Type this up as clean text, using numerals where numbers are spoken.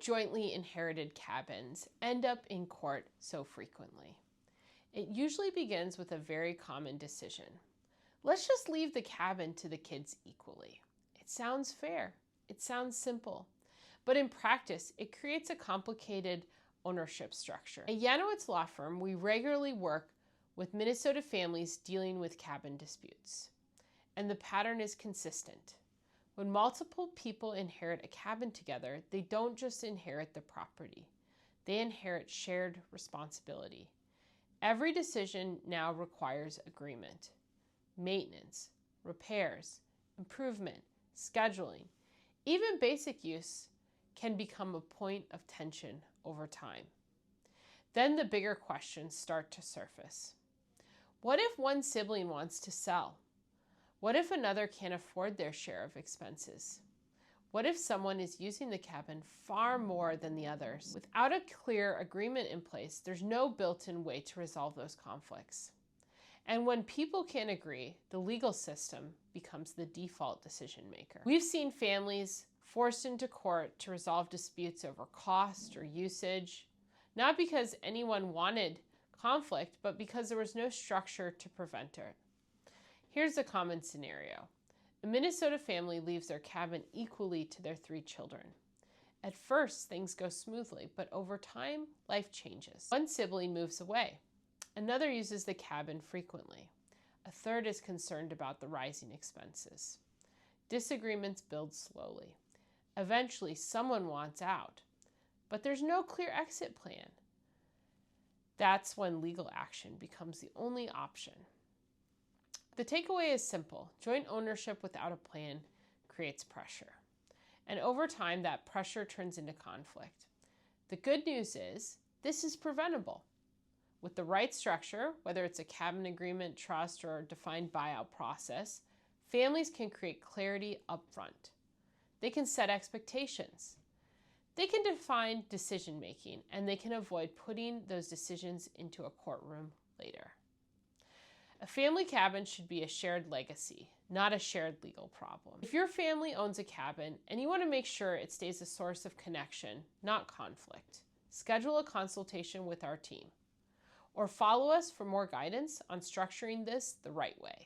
jointly inherited cabins end up in court so frequently? It usually begins with a very common decision. Let's just leave the cabin to the kids equally. It sounds fair. It sounds simple. But in practice, it creates a complicated ownership structure. At Janowitz Law Firm, we regularly work with Minnesota families dealing with cabin disputes. And the pattern is consistent. When multiple people inherit a cabin together, they don't just inherit the property. They inherit shared responsibility. Every decision now requires agreement. Maintenance, repairs, improvement, scheduling, even basic use can become a point of tension over time. Then the bigger questions start to surface. What if one sibling wants to sell? What if another can't afford their share of expenses? What if someone is using the cabin far more than the others? Without a clear agreement in place, there's no built-in way to resolve those conflicts. And when people can't agree, the legal system becomes the default decision maker. We've seen families forced into court to resolve disputes over cost or usage, not because anyone wanted conflict, but because there was no structure to prevent it. Here's a common scenario. A Minnesota family leaves their cabin equally to their 3 children. At first, things go smoothly, but over time, life changes. One sibling moves away. Another uses the cabin frequently. A third is concerned about the rising expenses. Disagreements build slowly. Eventually, someone wants out, but there's no clear exit plan. That's when legal action becomes the only option. The takeaway is simple. Joint ownership without a plan creates pressure. And over time, that pressure turns into conflict. The good news is this is preventable. With the right structure, whether it's a cabin agreement, trust, or a defined buyout process, families can create clarity upfront. They can set expectations. They can define decision-making, and they can avoid putting those decisions into a courtroom later. A family cabin should be a shared legacy, not a shared legal problem. If your family owns a cabin and you want to make sure it stays a source of connection, not conflict, schedule a consultation with our team. Or follow us for more guidance on structuring this the right way.